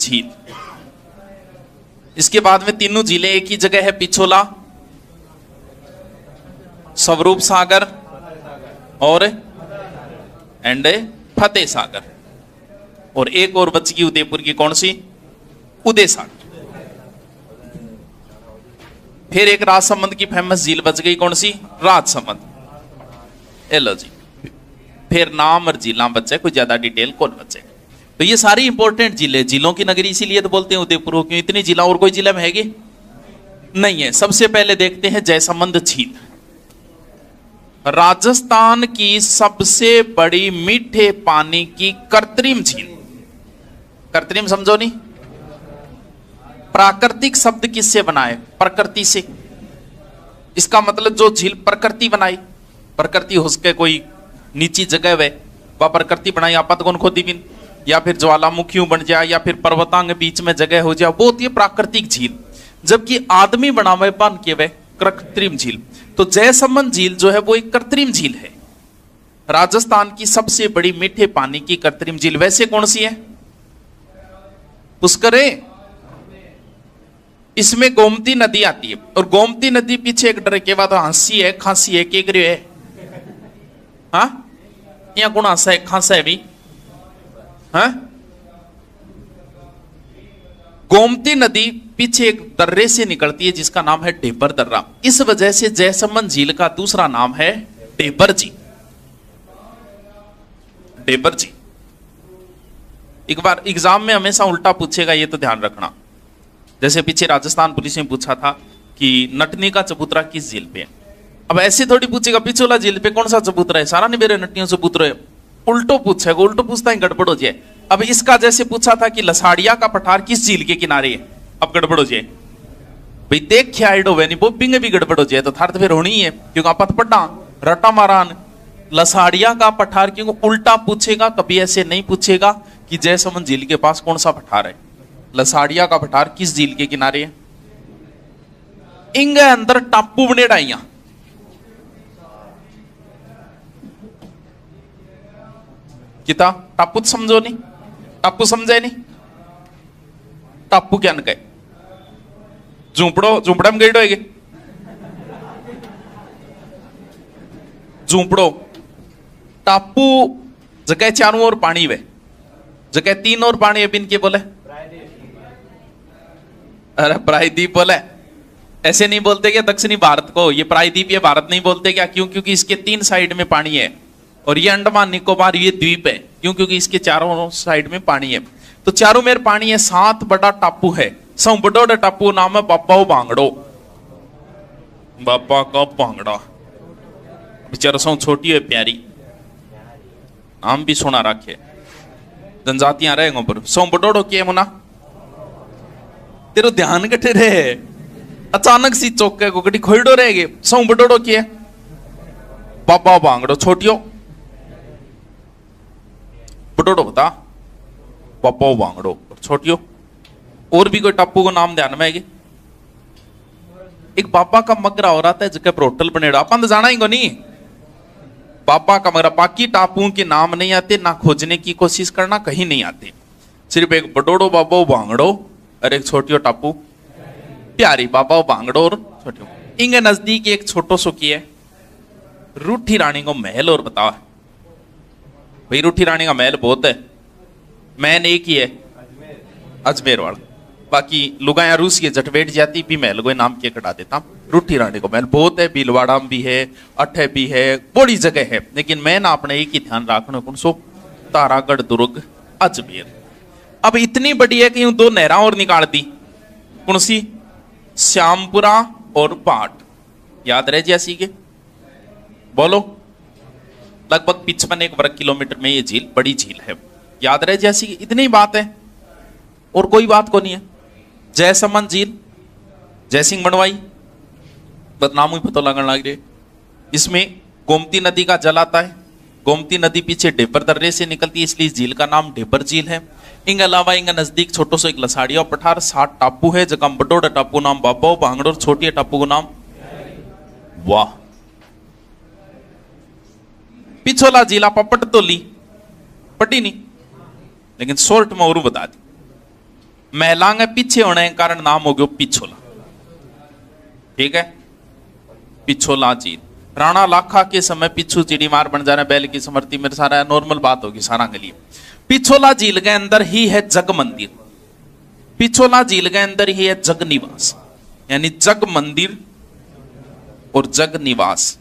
झील। इसके बाद में तीनों झीलें एक ही जगह है, पिछोला, स्वरूप सागर और फतेह सागर। और एक और बच गई उदयपुर की, कौन सी? उदय सागर। फिर एक राजसमंद की फेमस झील बच गई, कौन सी? राजसमंद। लो जी, फिर नाम और झीलां बचे, कोई ज्यादा डिटेल कौन बचे। तो ये सारी इंपॉर्टेंट झीलें, झीलों की नगरी इसीलिए तो बोलते हैं उदयपुर को। क्यों इतनी झीला और कोई जिला में हैगी नहीं है। सबसे पहले देखते हैं जयसमंद झील। राजस्थान की सबसे बड़ी मीठे पानी की कृत्रिम झील। कृत्रिम समझो नहीं, प्राकृतिक शब्द किससे बनाए? प्रकृति से। इसका मतलब जो झील प्रकृति बनाई, प्रकृति हो सके कोई नीची जगह वे वह प्रकृति बनाई, आपत कौन खोदी बिन, या फिर ज्वालामुखी बन जाए, या फिर पर्वतांग बीच में जगह हो जाए, वो होती है प्राकृतिक झील। जबकि आदमी बनावे बन के वे कृत्रिम झील। तो जयसमंद झील जो है वो एक कृत्रिम झील है, राजस्थान की सबसे बड़ी मीठे पानी की कृत्रिम झील। वैसे कौन सी है? पुष्कर है। इसमें गोमती नदी आती है, और गोमती नदी पीछे एक डर के बाद हंसी है, खांसी है, केकरे है। हाँ, यहाँ कौन हंसा है, खांसा है भी? हाँ, गोमती नदी पीछे एक दर्रे से निकलती है जिसका नाम है ढेबर दर्रा। इस वजह से जयसमंद झील का दूसरा नाम है ढेबर झील। ढेबर झील। एक बार एग्जाम में हमेशा उल्टा पूछेगा, ये तो ध्यान रखना। जैसे पीछे राजस्थान पुलिस ने पूछा था कि नटनी का चबूतरा किस झील पे है। अब ऐसे थोड़ी पूछेगा पिछोला झील पे कौन सा चबूतरा है, सारा नहीं मेरे नटनियों से चबूतरा है। उल्टो पूछेगा, उल्टो पूछता है गड़बड़ हो जाए। अब इसका जैसे पूछा था कि लसाड़िया का पठार किस झील के किनारे है, अब गड़बड़ हो जाए। भाई देख क्या आइडो वे नहीं, बोपिंग भी गड़बड़ हो जाए तो थार तो फिर होनी है, क्योंकि आपत पढ़ा रटा मारान लसाड़िया का पठार। क्योंकि उल्टा पूछेगा, कभी ऐसे नहीं पूछेगा कि जयसमंद झील के पास कौन सा पठार है, लसाड़िया का पठार किस झील के किनारे है। इंगे अंदर टापू बने डाइया, किता टापू समझो नहीं, टापू समझे नहीं। टापू क्या न कहे, झूंपड़ो, झूंपड़ा में गई डोएगे, झूंपड़ो। टापू जगह चारों ओर पानी वे, जगह तीन और पानी है, बिन के बोले? अरे प्रायद्वीप बोले। ऐसे नहीं बोलते क्या दक्षिणी भारत को, ये प्रायद्वीप ये भारत नहीं बोलते क्या? क्यों? क्योंकि इसके तीन साइड में पानी है, और ये अंडमान निकोबार ये द्वीप है। क्यों? क्योंकि इसके चारों साइड में पानी है। तो चारों में पानी है, 7 बड़ा टापू है। सौ बड़ोड़ा टापू नाम है बाबा भांगड़ो, बाबा का भांगड़ा। बेचारा सौ छोटी है प्यारी, नाम भी सुना रखे, जनजातियां रहेंगे पर। सौ बड़ोड़ो के मुना तेरो ध्यान कटे रहे, अचानक सी चौके को गटी खोइडो रहेगे। सौ बड़ोड़ो के बाबा भांगड़ो, छोटियो बड़ोड़ो बता, बाबा भांगड़ो छोटियो। और भी कोई टापू को नाम ध्यान में आएगी? एक बाबा का मगरा हो रहा था जगह पर होटल बनेड़ा, अपन तो जाना ही को नहीं। बाबा का मगरा, बाकी टापुओं के नाम नहीं आते, ना खोजने की कोशिश करना, कहीं नहीं आते। सिर्फ एक बड़ोड़ो बाबा भांगड़ो और एक छोटियो टापू प्यारी, बाबा भांगड़ो और छोटियो। इनके नजदीक एक छोटो सो की है रूठी रानी को महल। और बताओ भाई, रूठी रानी का महल बहुत है, मैन एक ही है अजमेर वाला। बाकी लुगाया रूस के जटवेट जाती भी महल को नाम के कटा देता। रूठी रानी को महल बहुत है, भीलवाड़ा भी है, अठे भी है, बड़ी जगह है। लेकिन मैं ना अपने एक ही ध्यान रखना, कौन सो? तारागढ़ दुर्ग अजमेर। अब इतनी बड़ी है कि यूं 2 नहरा और निकाल दी, कौन सी? श्यामपुरा और पाट। याद रहे जैसी के बोलो, लगभग 55 वर्ग किलोमीटर में ये झील, बड़ी झील है। याद रहे जैसी, इतनी बात है और कोई बात को नहीं है। जयसमंद झील, जयसिंह बनवाई, बदनाम ही पता लगने लग रहे। इसमें गोमती नदी का जल आता है। गोमती नदी पीछे ढेबर दर्रे से निकलती है, इसलिए झील का नाम ढेबर झील है। इनके अलावा इनका नजदीक छोटो सो एक लसाड़िया पठार, 7 टापू है, जगह बड़ोड़ा टापू नाम बाबा भांगड़ो, छोटी टापू को नाम वाह। पिछोला जिला पपट तो ली पटी नहीं, लेकिन शॉर्ट में और बता दी। महिलांगे पीछे होने के कारण नाम हो गयो पिछोला। ठीक है, पिछोला झील। राणा लाखा के समय पिछू चिड़ी मार बन जाना बैल की समृद्धि में, सारा नॉर्मल बात होगी सारा के लिए। पिछोला झील के अंदर ही है जग मंदिर, पिछोला झील के अंदर ही है जग निवास, यानी जग मंदिर और जग निवास।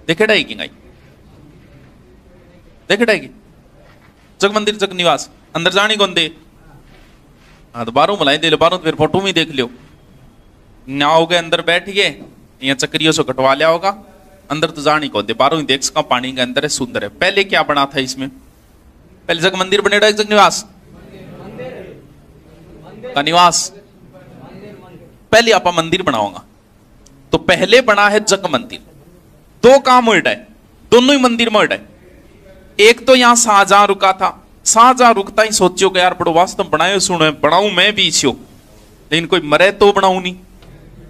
देखे डाएगी गाई, देखे डाएगी जग मंदिर जग निवास। अंदर जानी कौन दे? हाँ तो बारों मलाई दे लो, बारों फिर फोटो में देख लियो। नाओगे अंदर बैठ गए, यहाँ चक्रियों से कटवा लिया होगा, अंदर तो जानी कौन दे, बारों ही देख सका पानी के अंदर है, सुंदर है। पहले क्या बना था इसमें? पहले जग मंदिर बनेगा, एक जग निवास का निवास। पहले आप मंदिर बनाओगा तो पहले बना है जग मंदिर। दो काम हो है, दोनों ही मंदिर में है। एक तो यहां शाहजहां रुका था, शाहजहां रुकता ही सोचियो कि यार बड़ो वास्तव बनाए सुनो बनाऊ मैं भी इसी, लेकिन कोई मरे तो बनाऊ नहीं।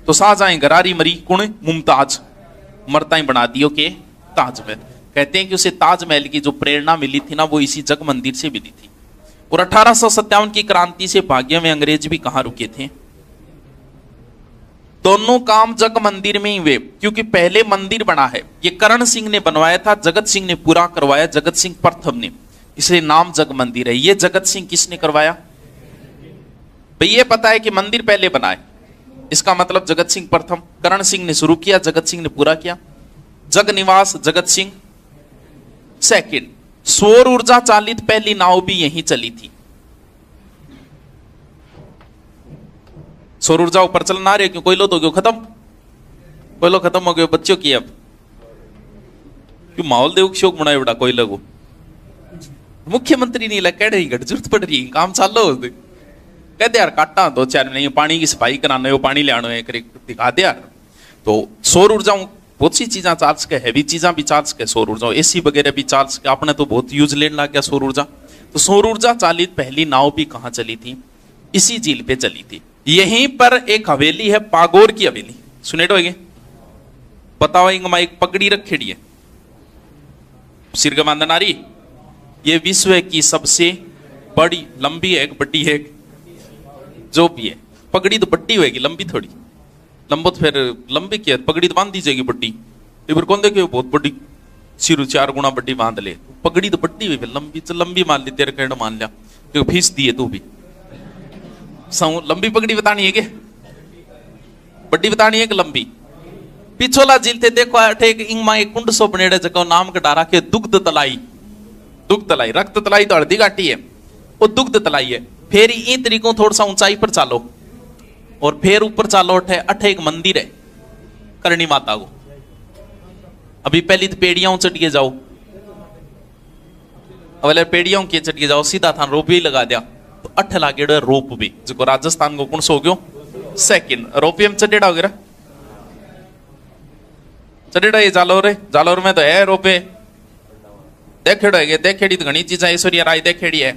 तो शाहजहां गरारी मरी, कौन? मुमताज। मरता ही बना दियो के ताजमहल। कहते हैं कि उसे ताजमहल की जो प्रेरणा मिली थी ना, वो इसी जग मंदिर से मिली थी। और 1857 की क्रांति से भाग्य में अंग्रेज भी कहां रुके थे? दोनों काम जग मंदिर में ही हुए, क्योंकि पहले मंदिर बना है, ये करण सिंह ने बनवाया था, जगत सिंह ने पूरा करवाया, जगत सिंह प्रथम ने, इसलिए नाम जग मंदिर है। ये जगत सिंह किसने करवाया? भाई ये पता है कि मंदिर पहले बना है, इसका मतलब जगत सिंह प्रथम, करण सिंह ने शुरू किया, जगत सिंह ने पूरा किया। जग निवास जगत सिंह सेकंड। सौर ऊर्जा चालित पहली नाव भी यहीं चली थी। सौर ऊर्जा ऊपर चलना रहे, क्यों? कोयलो तो गयो खत्म, कोयलो खत्म हो गयो बच्चों की। अब क्यों माहौल देव शोक बनाए बड़ा कोयले को? मुख्यमंत्री नहीं लगे कह घट जरूरत पड़ रही, काम चालो कहते यार काटा दो चार नहीं, पानी की सफाई कराना हो, पानी ले आना है, दिखा दे यार। तो सौर ऊर्जा बहुत सी चीजा चाल सके, हैवी चीजा भी चाल सके सौर ऊर्जा, एसी वगैरह भी चाल सके। आपने तो बहुत यूज लेने लग गया सौर ऊर्जा। तो सौर ऊर्जा चालित पहली नाव भी कहां चली थी? इसी झील पे चली थी। यहीं पर एक हवेली है, पागोर की हवेली, सुने डोगे? बताओ इंगमा एक पगड़ी रखेड़ी है, सिरगा बांधन आ रही। ये विश्व की सबसे बड़ी, लंबी है, एक बड़ी है, जो भी है। पगड़ी तो बड्डी होगी, लंबी थोड़ी, लंबो तो फिर लंबी की है, पगड़ी तो बांध दी जाएगी बड्डी। इधर कौन देखे बहुत बड़ी, सिर 4 गुना बड्डी बांध ले, पगड़ी तो बड्डी हुई, लंबी तो लंबी मान ली, तेरे कहना मान लिया, क्योंकि फीस दी है तू भी। लंबी पगड़ी बतानी है, बड्डी बतानी है कि लंबी? पिछोला झील थे देखो, एक इंगमा एक कुंड सो बनेड़े जगह नाम कटारा के दुग्ध तलाई। दुग्ध तलाई, रक्त तलाई तो हल्दी घाटी है, वो दुग्ध तलाई है। फिर इन तरीकों थोड़ा सा ऊंचाई पर चालो और फिर ऊपर चालो, अठे एक मंदिर है करणी माता को। अभी पहली तो पेड़ियां चढ़िए जाओ, अब पेड़ियां के चढ़िए जाओ, सीधा था रोप भी लगा दिया तो अठ लागेड़ो है रोप भी, जो राजस्थान को कौन सो गयो सेकंड। रोपियम चढ़ेड़ा वगैरह चढ़ेड़ा, ये जालोर है, जालोर में तो है रोपे। देखेड़ो है, देखेड़ी तो घनी चीजा ऐश्वर्या राय देखेड़ी है,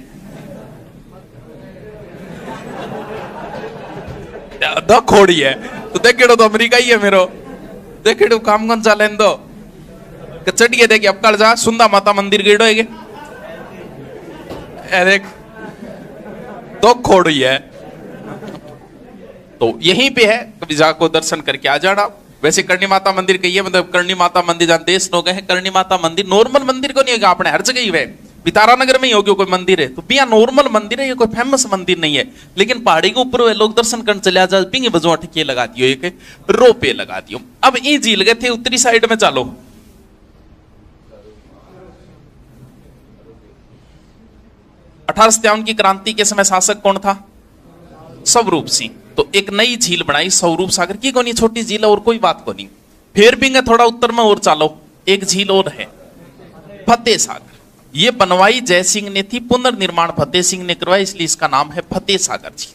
खोड़ी है तो देखेड़ो तो अमेरिका ही है मेरो, देखेड़ो काम कौन सा लेन दो चढ़िए। देखिए अब कल जा सुंदा माता मंदिर गेड़ो है, देख तो खोड़ी है। तो यहीं पे है, कभी जाको दर्शन करके आ जाना। वैसे करणी माता मंदिर कहिए, मतलब करणी माता मंदिर जहां देश लोग हैं, करणी माता मंदिर नॉर्मल मंदिर को नहीं होगा, अपने हर जगह ही है। बितारा नगर में ही होगी कोई मंदिर है तो बिया नॉर्मल मंदिर है, ये कोई फेमस मंदिर नहीं है, लेकिन पहाड़ी के ऊपर लोग दर्शन करने चले जा, पिंग बजो ठिके लगा दियो, एक रोपे लगा दियो। अब ये झील गए थे, उत्तरी साइड में चालो, 1857 की क्रांति के समय शासक कौन था? स्वरूप सिंह। तो एक नई झील बनाई स्वरूप सागर की, कोनी छोटी झील और कोई बात को नहीं। फिर भी थोड़ा उत्तर में और चालो, एक झील और है फतेह सागर। ये बनवाई जय सिंह ने थी, पुनर्निर्माण फतेह सिंह ने करवाया, इसलिए इसका नाम है फतेह सागर झील।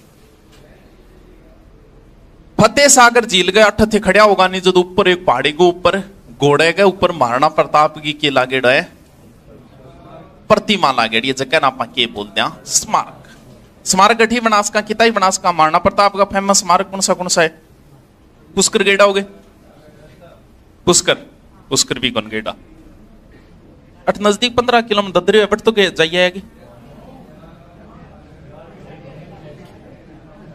फतेह सागर झील गए अठ थे खड़ा होगा नहीं, जो ऊपर एक पहाड़ी के ऊपर घोड़े के ऊपर महाराणा प्रताप की लागेड़ा है प्रतिमा लागेड़ी, जगह ना के बोलते हैं स्मारक। स्मारक गठी बनास का किताई बनास का महाराणा प्रताप का फेमस स्मारक कौन सा है? पुष्कर गेड़ा हो गए, पुष्कर भी कौन गेड़ा अट नजदीक 15 किलोमीटर ददरे बट तो जाइए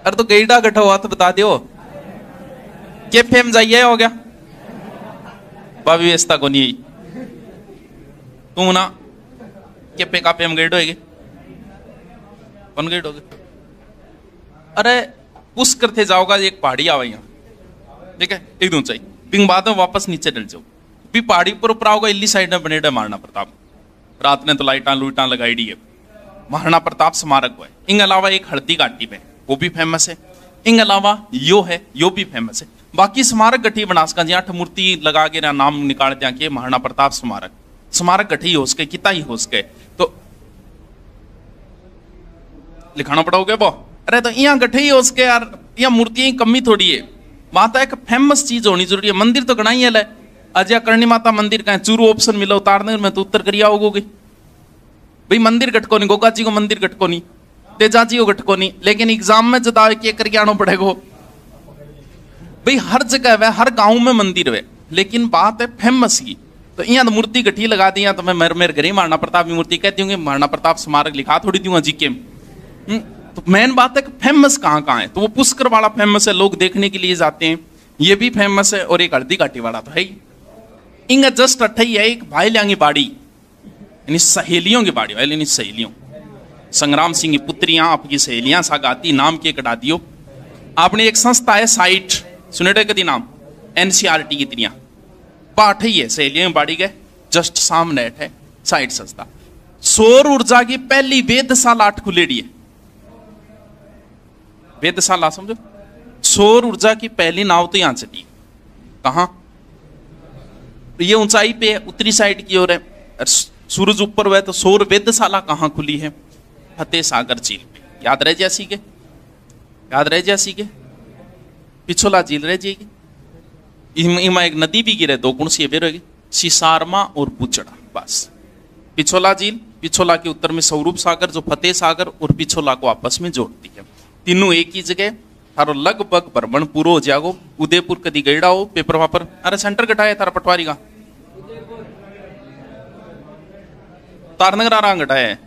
अरे तो गईडा गठा हुआ तो बता दियो के फेम जाइए हो गया भाभी व्यवस्था को नहीं तू ना के पे का फेम गईड होगी कौन गईड होगे अरे पुश करते जाओगा एक पहाड़ी आवा यहाँ ठीक है एकदम ऊंचाई फिर बाद में वापस नीचे डल जाओ भी पहाड़ी पर ऊपर आओगे इल्ली साइड में बनेड़ा महाराणा प्रताप रात ने तो लाइटां लुइटां लगाई दी है महाराणा प्रताप स्मारक है इन अलावा एक हल्दी घाटी में वो भी फेमस है इन अलावा यो है यो भी फेमस है बाकी स्मारक गठी बनासका जी 8 मूर्ति लगा के ना नाम निकाल दिया कि महाराणा प्रताप स्मारक गठी हो सके किता ही हो सके तो लिखाना पड़ोगे वो अरे तो यहाँ गठे ही हो सके यार यहाँ मूर्तियां की कमी थोड़ी है माता एक फेमस चीज होनी जरूरी है मंदिर तो घना ही है अजय करणी माता मंदिर का चूरू ऑप्शन मिला उतारने में तो उत्तर करिया होगोगे भाई मंदिर गटको नहीं गोगा जी को मंदिर गटको नहीं तेजा जी को गटको नहीं लेकिन एग्जाम में जदा के करके आना पड़ेगा भाई हर जगह वह हर गांव में मंदिर है लेकिन बात है फेमस की तो यहाँ तो मूर्ति गठी लगा दी तो मैं मेरे घर ही महाराणा प्रताप की मूर्ति कहती हूँ महाराणा प्रताप स्मारक लिखा थोड़ी दूंगा जी के तो मेन बात है कि फेमस कहाँ है तो वो पुष्कर वाला फेमस है लोग देखने के लिए जाते हैं ये भी फेमस है और एक हल्दी घाटी वाला तो है इंगा जस्ट अट्ठाई है एक भाई लियांगी बाड़ी यानी सहेलियों की बाड़ी यानी सहेलियों संग्राम सिंह की पुत्रियां आपकी सहेलियां सागाती नाम के कटा दियो आपने एक संस्था है साइट सुनेटे कदी नाम एनसीआरटी की तिरियां पाठ ही है सहेलियों की बाड़ी के जस्ट सामने है साइट संस्था सौर ऊर्जा की पहली वेधशाला 8 खुलेड़ी है वेधशाला समझो सौर ऊर्जा की पहली नाव तो यहां चली कहां ये ऊंचाई पे उत्तरी साइड की ओर है सूरज ऊपर हुआ है तो सौर वेधशाला कहां खुली है फतेह सागर झील पे याद रह जैसी के पिछोला झील रह जाएगी इमा एक नदी भी गिरे 2 कुंड सी रहेगी सिसारमा और पुचड़ा बस पिछोला झील पिछोला के उत्तर में स्वरूप सागर जो फतेह सागर और पिछोला को आपस में जोड़ती है तीनों एक ही जगह थारो लगभग भ्रमण पूरा हो जाओ उदयपुर कदी गईड़ा हो पेपर वापर अरे सेंटर कटाया थारा पटवारी का तारनगर आ रहा घटाया है